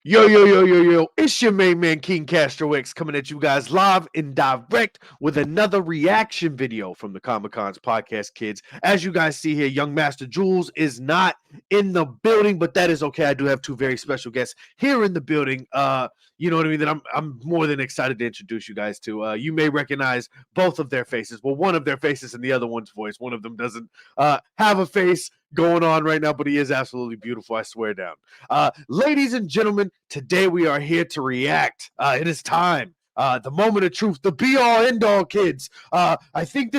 Yo, yo, yo, yo, yo, it's your main man, King Castro X, coming at you guys live and direct with another reaction video from the Comic Cons podcast, kids. As you guys see here, Young Master Jules is not in the building, but that is okay. I do have two very special guests here in the building. You know what I mean? That I'm more than excited to introduce you guys to. You may recognize both of their faces. Well, one of their faces and the other one's voice. One of them doesn't have a face going on right now, but he is absolutely beautiful, I swear down. Ladies and gentlemen, today we are here to react. It is time. The moment of truth, the be all end all, kids. I think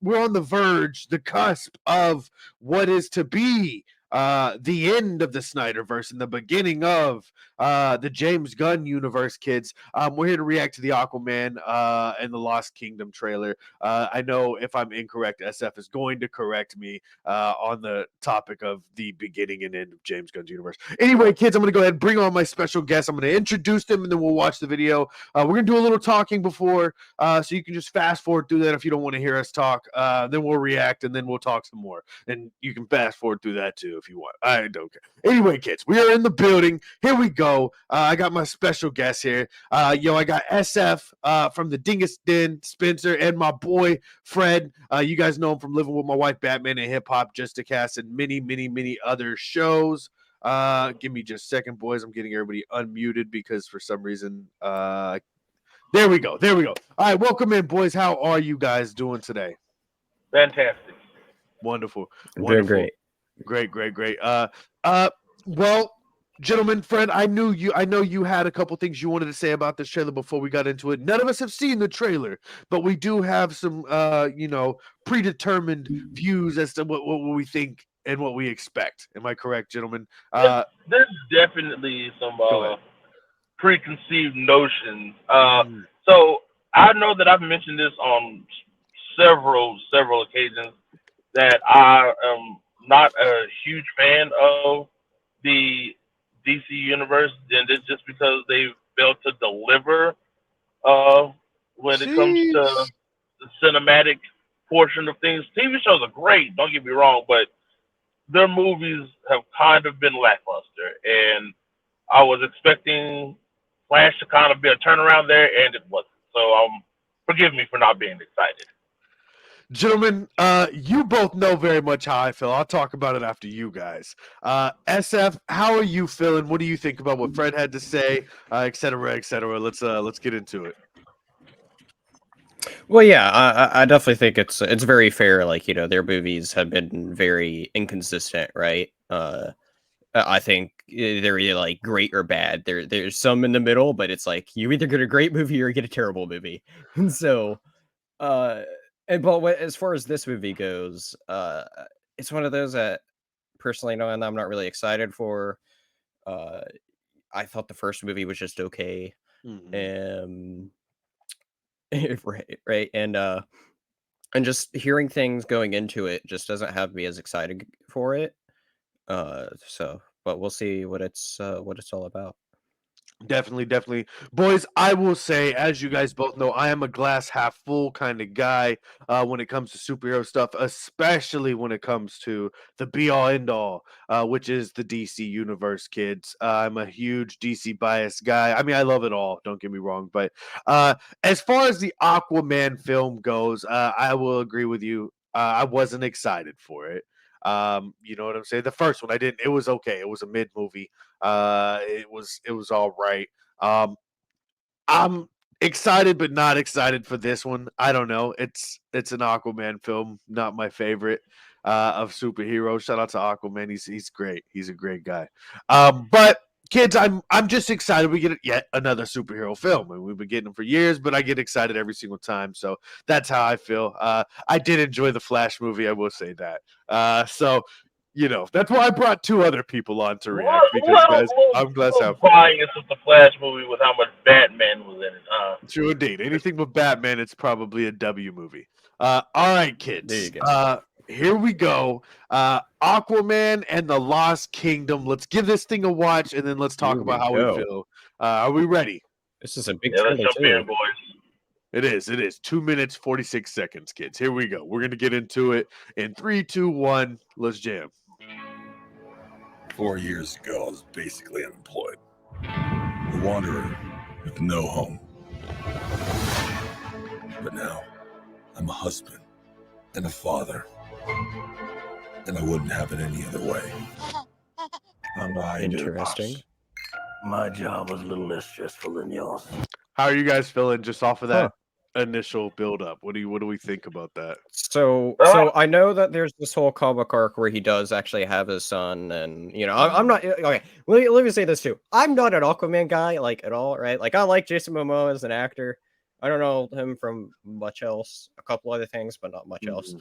we're on the verge, the cusp of what is to be the end of the Snyderverse and the beginning of the James Gunn universe, kids. We're here to react to the Aquaman and the Lost Kingdom trailer. I know if I'm incorrect, SF is going to correct me on the topic of the beginning and end of James Gunn's universe. Anyway, kids, I'm going to go ahead and bring on my special guest. I'm going to introduce them, and then we'll watch the video. We're going to do a little talking before, so you can just fast forward through that if you don't want to hear us talk. Then we'll react, and then we'll talk some more. And you can fast forward through that, too, if you want. I don't care. Anyway, kids, we are in the building. Here we go. I got my special guest here. I got SF from the Dingus Den, Spencer, and my boy, Fred. You guys know him from Living with My Wife, Batman, and Hip Hop, Just a Cast, and many, many, many other shows. Give me just a second, boys. I'm getting everybody unmuted because for some reason, there we go. There we go. All right, welcome in, boys. How are you guys doing today? Fantastic. Wonderful. I'm doing Wonderful. great. Great. Well, gentlemen, Fred, I know you had a couple things you wanted to say about this trailer before we got into it. None of us have seen the trailer, but we do have some predetermined views as to what we think and what we expect. Am I correct, gentlemen? There's definitely some Go ahead. preconceived notions. Mm. So I know that I've mentioned this on several occasions that I am not a huge fan of the DC universe, and it's just because they failed to deliver uh, when it comes to Sheesh. the cinematic portion of things. TV shows are great, don't get me wrong, but their movies have kind of been lackluster, and I was expecting Flash to kind of be a turnaround there, and it wasn't. So forgive me for not being excited. Gentlemen, you both know very much how I feel. I'll talk about it after you guys. SF, how are you feeling? What do you think about what Fred had to say, et cetera, et cetera? Let's get into it. Well, yeah, I definitely think it's very fair. Like, their movies have been very inconsistent, right? I think they're either like great or bad. There's some in the middle, but it's like you either get a great movie or you get a terrible movie. And so, uh, as far as this movie goes, it's one of those that personally, no, and I'm not really excited for. Uh, I thought the first movie was just okay. Mm-hmm. Right, and just hearing things going into it just doesn't have me as excited for it. But we'll see what it's all about. Definitely. Boys, I will say, as you guys both know, I am a glass half full kind of guy when it comes to superhero stuff, especially when it comes to the be all end all, which is the DC universe, kids. I'm a huge DC biased guy. I mean, I love it all, don't get me wrong. But as far as the Aquaman film goes, I will agree with you. I wasn't excited for it. You know what I'm saying? The first one, I didn't. It was okay. It was a mid movie. It was all right. Um, I'm excited but not excited for this one. I don't know. It's an Aquaman film, not my favorite of superheroes. Shout out to Aquaman. He's great. He's a great guy. But kids, I'm just excited we get yet another superhero film. And we've been getting them for years, but I get excited every single time. So that's how I feel. I did enjoy the Flash movie. I will say that. That's why I brought two other people on to react because, guys, I'm glass Little half full. bias with the Flash movie with how much Batman was in it. True indeed. Anything with Batman, it's probably a W movie. All right, There you kids. go. Here we go. Aquaman and the Lost Kingdom. Let's give this thing a watch, and then let's talk Here about we how we go. feel. Are we ready? This is a big Yeah, let's trailer jump too. in, boys. It is. 2 minutes, 46 seconds, kids. Here we go. We're going to get into it in 3, 2, 1. Let's jam. 4 years ago, I was basically unemployed. A wanderer with no home. But now, I'm a husband and a father. And I wouldn't have it any other way. I'm behind you, Interesting. Pops. My job was a little less stressful than yours. How are you guys feeling just off of that initial build up? What do we think about that? So I know that there's this whole comic arc where he does actually have his son, and you know, I'm not okay. Let me say this too. I'm not an Aquaman guy, like, at all, right? Like, I like Jason Momoa as an actor. I don't know him from much else. A couple other things, but not much else.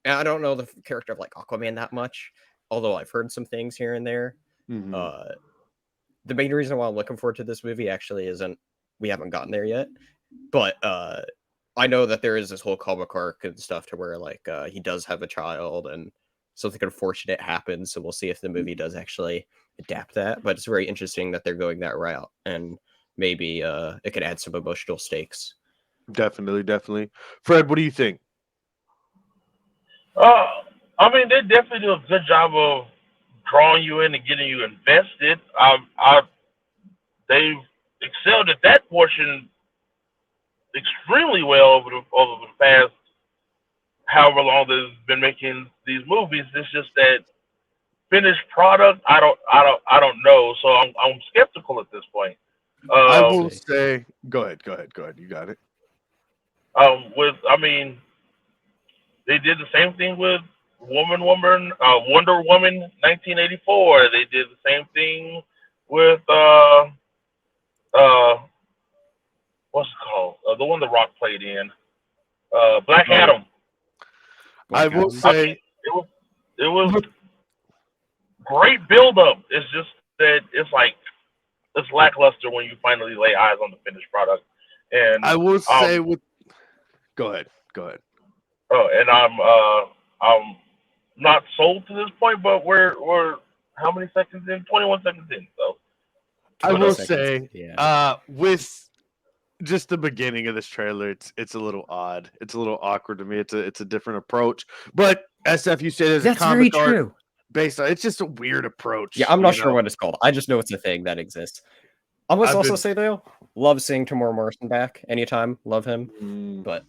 And I don't know the character of like Aquaman that much, although I've heard some things here and there. The main reason why I'm looking forward to this movie actually isn't we haven't gotten there yet, but I know that there is this whole comic arc and stuff to where like he does have a child and something unfortunate happens. So we'll see if the movie does actually adapt that. But it's very interesting that they're going that route, and maybe it could add some emotional stakes. Definitely. Fred, what do you think? I mean, they definitely do a good job of drawing you in and getting you invested. They've excelled at that portion extremely well over the past however long they've been making these movies. It's just that finished product, I don't know. So I'm skeptical at this point. I will say, go ahead. You got it. They did the same thing with Wonder Woman 1984. They did the same thing with what's it called? The one The Rock played in, Black Adam. I will say it was great build up. It's just that it's lackluster when you finally lay eyes on the finished product. And I will say go ahead. Oh, and I'm not sold to this point, but we're how many seconds in? 21 seconds in. So I will say, with just the beginning of this trailer, it's a little odd. It's a little awkward to me. It's a different approach. But SF, you said there's a comic art based on. It's just a weird approach. Yeah, I'm not sure what it's called. I just know it's a thing that exists. I must also say though, love seeing Tamora Morrison back anytime. Love him. But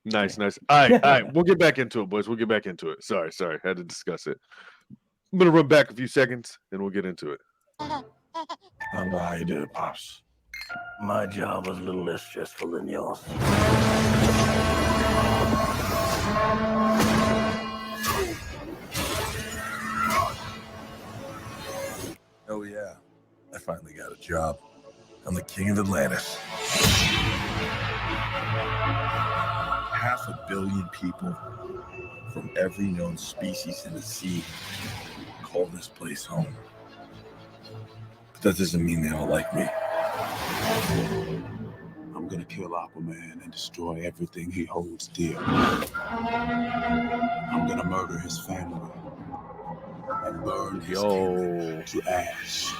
nice. All right. We'll get back into it, boys. We'll get back into it. Sorry. Had to discuss it. I'm gonna run back a few seconds, and we'll get into it. I don't know how you did it, Pops. My job was a little less stressful than yours. Oh yeah, I finally got a job. I'm the king of Atlantis. 500 million people from every known species in the sea call this place home. But that doesn't mean they all like me. I'm gonna kill Aqua Man and destroy everything he holds dear. I'm gonna murder his family and burn his kingdom to ash.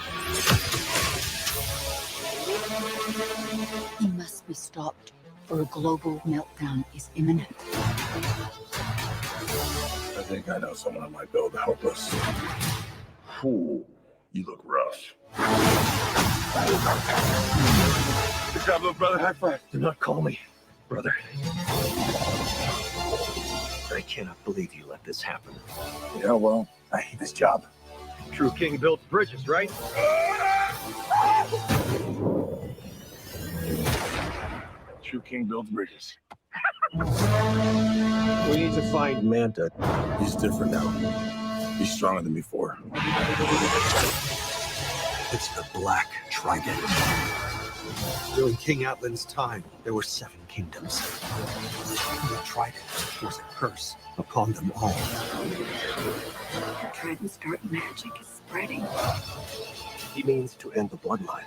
He must be stopped, or a global meltdown is imminent. I think I know someone I might be able to help us. Ooh, you look rough. Good job, little brother. High five. Do not call me brother. I cannot believe you let this happen. Yeah, well, I hate this job. True king builds bridges, right? True king builds bridges. We need to find Manta. He's different now. He's stronger than before. It's the Black Trident. During King Atlan's time, there were 7 kingdoms. The Trident was a curse upon them all. The Trident's dark magic is spreading. He means to end the bloodline.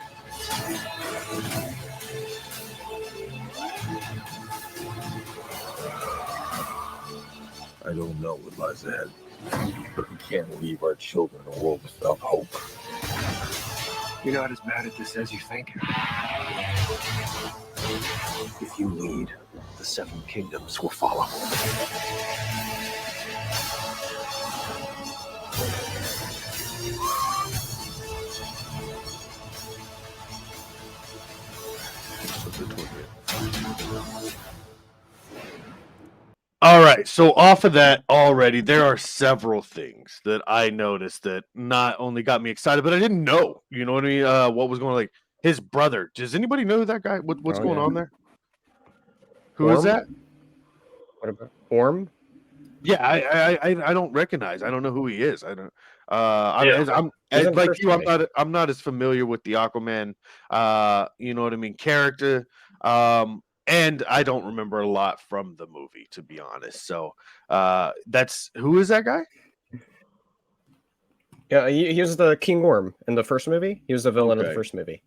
I don't know what lies ahead, but we can't leave our children in a world without hope. You're not as bad at this as you think. If you lead, the 7 kingdoms will follow. of the 20th. All right, so off of that already, there are several things that I noticed that not only got me excited, but I didn't know. You know what I mean? What was going on? Like his brother. Does anybody know who that guy? What's going on there? Who is Orm? that? What about Orm? Yeah, I don't recognize. I don't know who he is. I don't. I'm He's in the like first you. movie. I'm not as familiar with the Aquaman. You know what I mean? Character. And I don't remember a lot from the movie, to be honest. So, that's who is that guy? Yeah, he was the King Worm in the first movie. He was the villain of the Okay. first movie.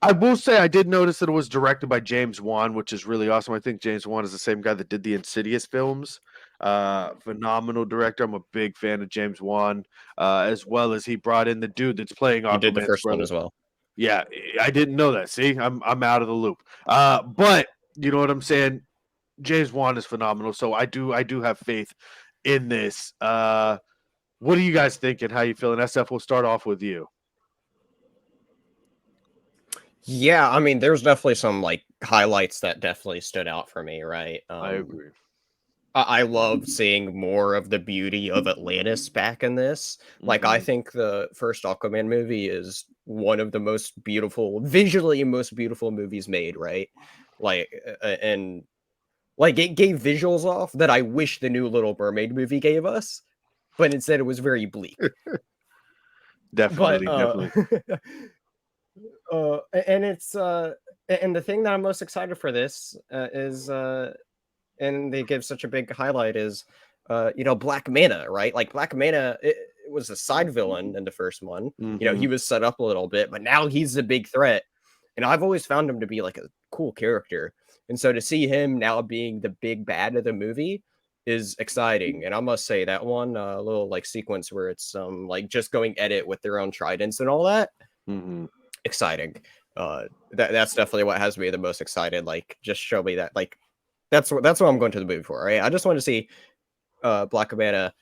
I will say I did notice that it was directed by James Wan, which is really awesome. I think James Wan is the same guy that did the Insidious films. Phenomenal director. I'm a big fan of James Wan, as well as he brought in the dude that's playing He did the Aquaman's first one brother. as well. Yeah, I didn't know that. See, I'm out of the loop. But you know what I'm saying? James Wan is phenomenal. So I do have faith in this. What are you guys thinking? How you feeling? SF, we'll start off with you. Yeah, I mean, there's definitely some like highlights that definitely stood out for me, right? I agree. I love seeing more of the beauty of Atlantis back in this. Like, I think the first Aquaman movie is one of the most beautiful, visually most beautiful movies made, right? Like, and like it gave visuals off that I wish the new Little Mermaid movie gave us, but instead it was very bleak. Definitely. And it's and the thing that I'm most excited for this is and they give such a big highlight is Black Manta, right? Like Black Manta it was a side villain in the first one. He was set up a little bit, but now he's the big threat. And I've always found him to be like a cool character. And so to see him now being the big bad of the movie is exciting. And I must say that one little like sequence where it's like just going edit with their own tridents and all that. Exciting. That's definitely what has me the most excited. Like, just show me that. Like, that's what I'm going to the movie for. Right? I just want to see Black Manta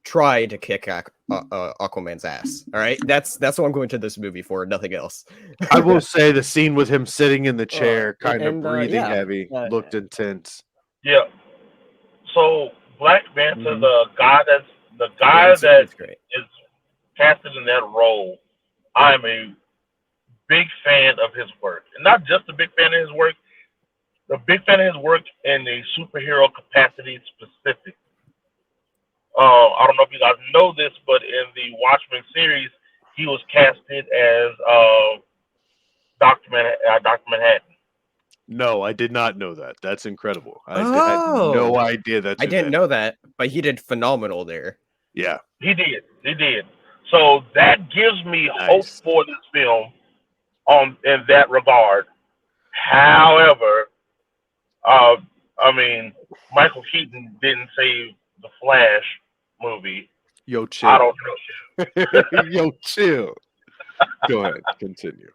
try to kick Aquaman's ass. All right, that's what I'm going to this movie for. Nothing else. I will say the scene with him sitting in the chair, kind of breathing heavy, looked intense. Yeah. So Black Manta, the guy that is casted in that role, I'm a big fan of his work, and not just a big fan of his work, a big fan of his work in the superhero capacity specific. I don't know if you guys know this, but in the Watchmen series, he was casted as Dr. Manhattan. No, I did not know that. That's incredible. I had no idea that. I didn't know that, but he did phenomenal there. Yeah, he did. So that gives me hope for this film in that regard. However, I mean, Michael Keaton didn't save the Flash movie. Yo, chill. I don't know. Yo, chill. Go ahead, continue.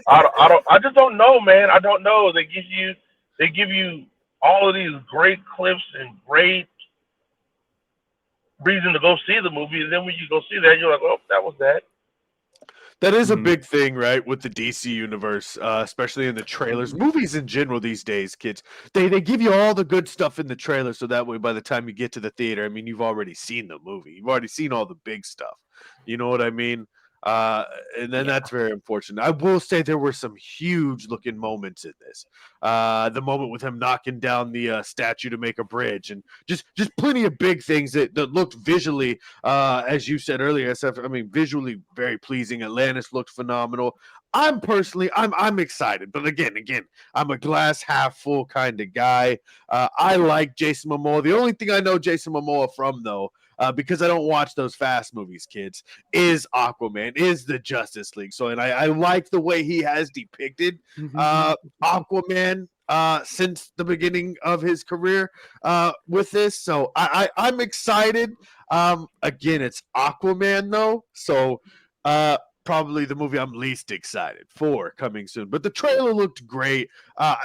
I just don't know, man. I don't know. They give you all of these great clips and great reason to go see the movie, and then when you go see that, you're like, oh, that was that. That is a big thing, right, with the DC universe, especially in the trailers. Movies in general these days, kids, they give you all the good stuff in the trailer, so that way by the time you get to the theater, I mean, you've already seen the movie. You've already seen all the big stuff. You know what I mean? And then that's very unfortunate. I will say there were some huge looking moments in this. The moment with him knocking down the statue to make a bridge, and just plenty of big things that looked visually, as you said earlier, SF, I mean, visually very pleasing. Atlantis looked phenomenal. I'm excited, but again, I'm a glass half full kind of guy. I like Jason Momoa. The only thing I know Jason Momoa from, though, because I don't watch those Fast movies, kids, is Aquaman, is the Justice League. So, and I like the way he has depicted Aquaman since the beginning of his career with this. So I'm excited. Again, it's Aquaman, though. So probably the movie I'm least excited for coming soon. But the trailer looked great.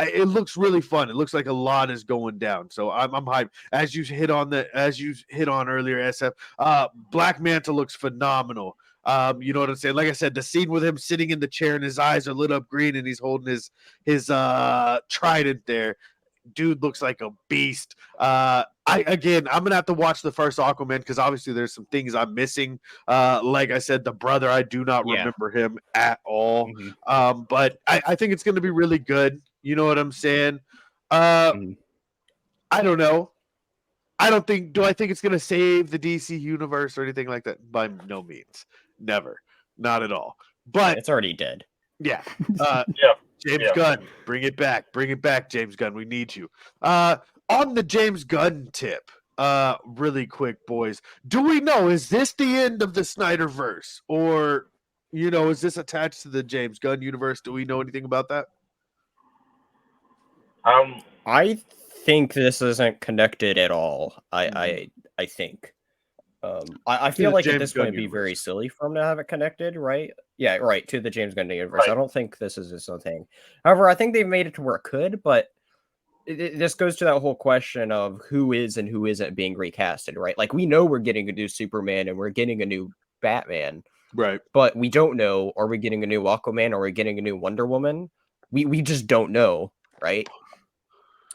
It looks really fun. It looks like a lot is going down. So I'm hyped. As you hit on earlier, SF, Black Manta looks phenomenal. You know what I'm saying? Like I said, the scene with him sitting in the chair and his eyes are lit up green and he's holding his trident there. Dude looks like a beast. I'm gonna have to watch the first Aquaman because obviously there's some things I'm missing. Like I said, the brother, I do not remember him at all. But I think it's gonna be really good. You know what I'm saying? I don't know. Do I think it's gonna save the DC universe or anything like that? By no means. Never. Not at all. But it's already dead. Yeah. James Yeah. Gunn, bring it back. Bring it back, James Gunn. We need you. On the James Gunn tip, really quick, boys. Do we know, is this the end of the Snyderverse? Or, is this attached to the James Gunn universe? Do we know anything about that? I think this isn't connected at all. I think. I feel like at this point it'd be very silly for him to have it connected, right? Yeah, right, to the James Gunn universe. Right. I don't think this is his own thing. However, I think they've made it to where it could, but this goes to that whole question of who is and who isn't being recasted, right? Like, we know we're getting a new Superman and we're getting a new Batman, right? But we don't know, are we getting a new Aquaman? Or are we getting a new Wonder Woman? We just don't know, right?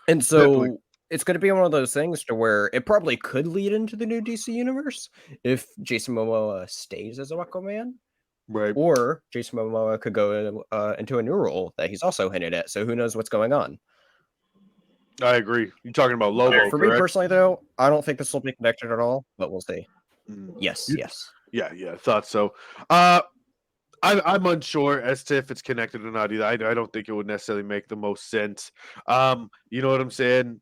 And so Definitely. It's going to be one of those things to where it probably could lead into the new DC universe if Jason Momoa stays as Aquaman. Right. Or Jason Momoa could go into a new role that he's also hinted at. So who knows what's going on? I agree. You're talking about Lobo, For correct? me personally, though, I don't think this will be connected at all, but we'll see. Yes. Yeah, thought so. I'm unsure as to if it's connected or not either. I don't think it would necessarily make the most sense. You know what I'm saying?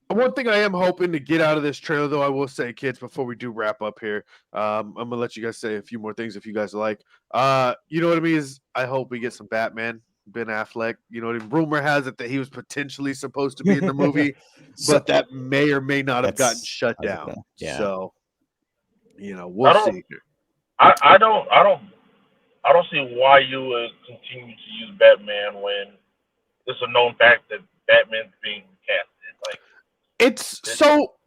One thing I am hoping to get out of this trailer, though, I will say, kids, before we do wrap up here, I'm gonna let you guys say a few more things if you guys like. You know what I mean? Is I hope we get some Batman, Ben Affleck. You know what I mean? Rumor has it that he was potentially supposed to be in the movie, but that may or may not have gotten shut down. Yeah. So, we'll see. I don't see why you would continue to use Batman when it's a known fact that Batman's being casted.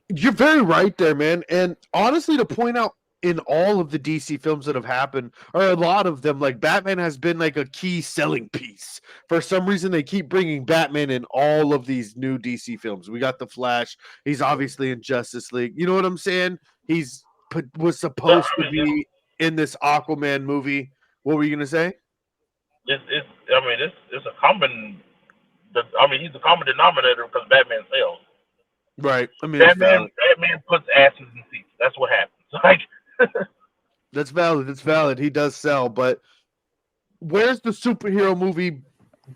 You're very right there, man. And honestly, to point out, in all of the DC films that have happened, or a lot of them, like Batman has been like a key selling piece. For some reason, they keep bringing Batman in all of these new DC films. We got the Flash. He's obviously in Justice League. You know what I'm saying? Was supposed to be in this Aquaman movie. What were you gonna say? It's a common. He's a common denominator because Batman sells. Right. I mean, Batman puts asses in seats. That's what happens. Like, that's valid. That's valid. He does sell, but where's the superhero movie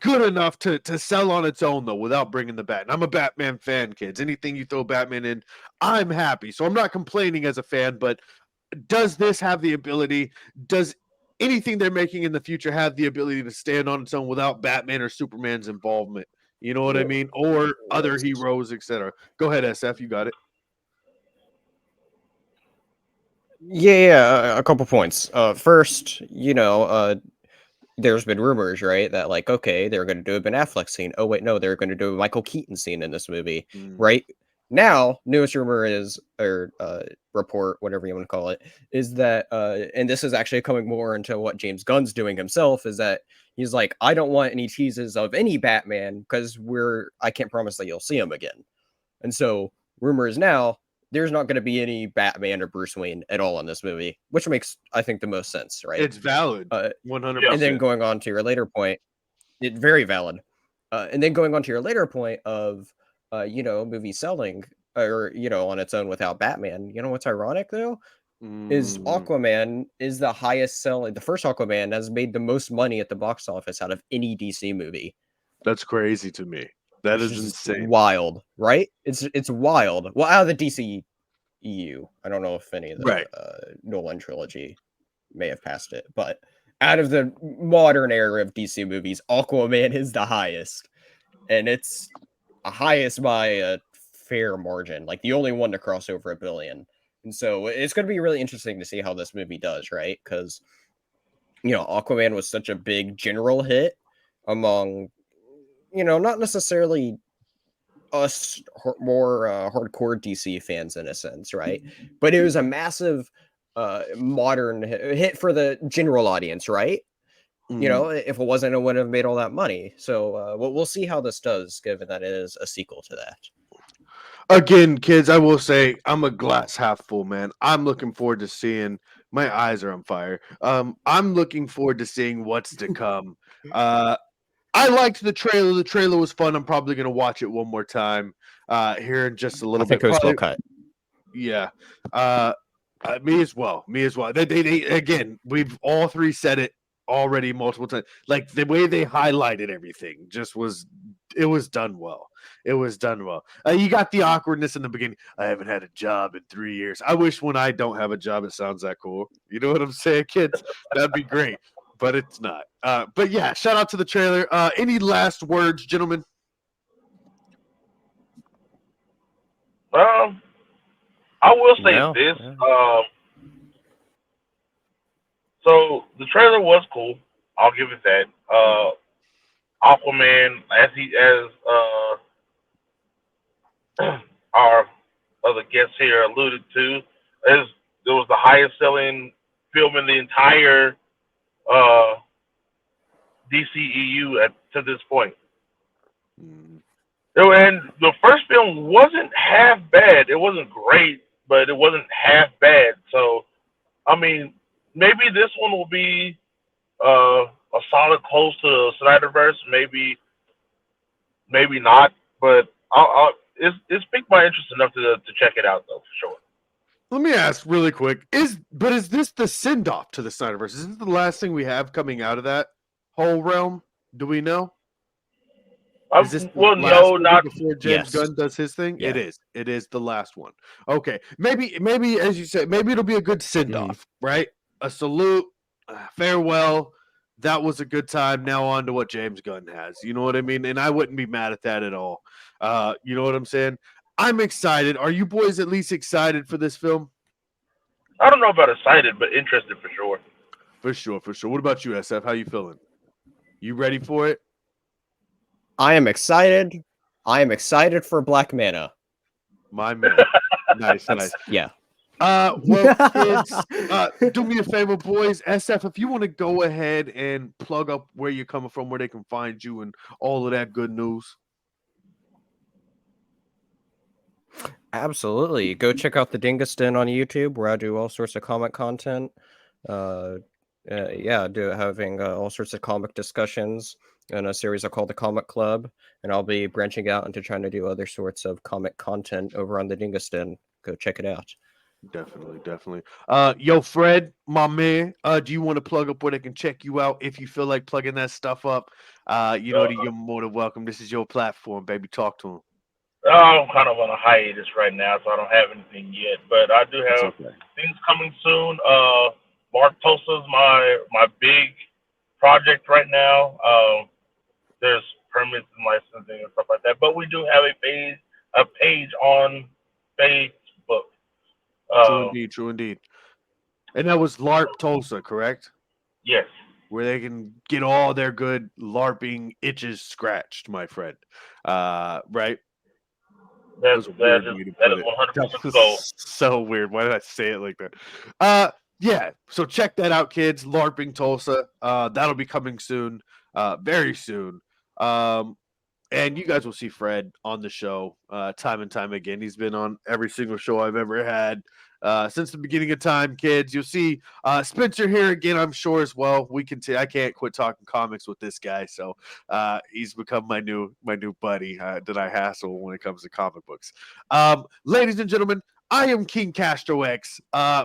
good enough to sell on its own, though, without bringing the Bat? And I'm a Batman fan, kids. Anything you throw Batman in, I'm happy. So I'm not complaining as a fan, but does this have the ability? Does anything they're making in the future have the ability to stand on its own without Batman or Superman's involvement? You know what I mean? Or other heroes, etc. Go ahead, SF. You got it. Yeah, a couple points. First, there's been rumors, right, that like, okay, they're going to do a Ben Affleck scene. Oh wait, no, they're going to do a Michael Keaton scene in this movie, right? Now, newest rumor is, or report, whatever you want to call it, is that, and this is actually coming more into what James Gunn's doing himself, is that he's like, I don't want any teases of any Batman because I can't promise that you'll see him again. And so, rumor is now, there's not going to be any Batman or Bruce Wayne at all in this movie, which makes, I think, the most sense, right? It's valid, 100%. And then going on to your later point, it's very valid. And then going on to your later point of, movie selling, or, on its own without Batman. You know what's ironic, though? Is Aquaman is the highest selling. The first Aquaman has made the most money at the box office out of any DC movie. That's crazy to me. That is insane. Wild, right? It's wild. Well, out of the DC EU, I don't know if any of the Nolan trilogy may have passed it, but out of the modern era of DC movies, Aquaman is the highest, and it's a highest by a fair margin, like the only one to cross over $1 billion. And so it's going to be really interesting to see how this movie does, right? Because Aquaman was such a big general hit among, not necessarily us more hardcore DC fans in a sense, right? But it was a massive modern hit for the general audience, right? You know, if it wasn't, it wouldn't have made all that money. So we'll see how this does, given that it is a sequel to that. Again, kids, I will say I'm a glass half full, man. I'm looking forward to seeing. My eyes are on fire. I'm looking forward to seeing what's to come. I liked the trailer. The trailer was fun. I'm probably gonna watch it one more time here in just a little I think bit. it was well Probably, cut. yeah. Me as well. Me as well. They again, we've all three said it already multiple times. Like the way they highlighted everything just was, it was done well. It was done well. You got the awkwardness in the beginning. I haven't had a job in 3 years. I wish when I don't have a job, it sounds that cool. You know what I'm saying, kids? That'd be great, but it's not. But yeah, shout out to the trailer. Any last words, gentlemen? I will say No, this. yeah. So the trailer was cool. I'll give it that. Aqua Man, as our other guest here alluded to, is it was the highest selling film in the entire DCEU to this point. And the first film wasn't half bad. It wasn't great, but it wasn't half bad. So, I mean, maybe this one will be a solid close to the Snyderverse. Maybe not. But it's piqued my interest enough to check it out, though, for sure. Let me ask really quick: is this the send off to the Snyderverse? Is this the last thing we have coming out of that whole realm? Do we know? Is this well, no, not before James Gunn does his thing? Yeah. It is. It is the last one. Okay, maybe as you said, maybe it'll be a good send off, right? A salute, farewell. That was a good time. Now on to what James Gunn has. You know what I mean? And I wouldn't be mad at that at all. You know what I'm saying? I'm excited. Are you boys at least excited for this film? I don't know about excited, but interested for sure. For sure, for sure. What about you, SF? How you feeling? You ready for it? I am excited. I am excited for Black Mana. My man. Nice. Yeah. Well, kids, do me a favor, boys. SF, if you want to go ahead and plug up where you're coming from, where they can find you, and all of that good news. Absolutely. Go check out the Dinguston on YouTube, where I do all sorts of comic content. Having all sorts of comic discussions in a series I call the Comic Club, and I'll be branching out into trying to do other sorts of comic content over on the Dinguston. Go check it out. Definitely. Yo, Fred, my man, do you want to plug up where they can check you out if you feel like plugging that stuff up? You're more than welcome. This is your platform, baby. Talk to him. I'm kind of on a hiatus right now, so I don't have anything yet. But I do have things coming soon. Mark Tulsa's my big project right now. There's permits and licensing and stuff like that. But we do have a page on Facebook. True indeed. And that was LARP Tulsa, correct? Yes. Where they can get all their good LARPing itches scratched, my friend. Right? That is 100% gold. So weird. Why did I say it like that? Yeah. So check that out, kids. LARPing Tulsa. That'll be coming soon. Very soon. And you guys will see Fred on the show time and time again. He's been on every single show I've ever had since the beginning of time, kids. You'll see Spencer here again, I'm sure, as well. I can't quit talking comics with this guy, so he's become my new buddy that I hassle when it comes to comic books. Ladies and gentlemen, I am King Castro X.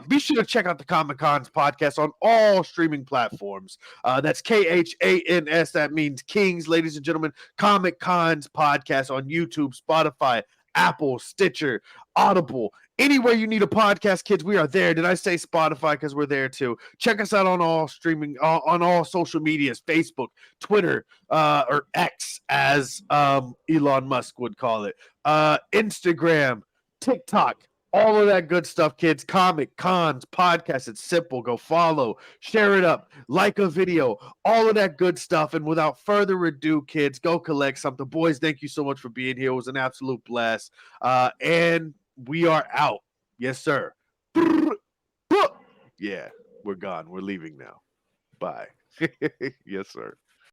Be sure to check out the Comic Cons podcast on all streaming platforms. That's KHANS. That means Kings, ladies and gentlemen. Comic Cons podcast on YouTube, Spotify, Apple, Stitcher, Audible. Anywhere you need a podcast, kids, we are there. Did I say Spotify? Because we're there too. Check us out on all streaming, on all social medias, Facebook, Twitter, or X, as Elon Musk would call it, Instagram, TikTok. All of that good stuff, kids. Comic Cons podcast. It's simple. Go follow, share it up, like a video, all of that good stuff. And without further ado, kids, go collect something. Boys, thank you so much for being here. It was an absolute blast. And we are out. Yes, sir. Yeah, we're gone. We're leaving now. Bye. Yes, sir.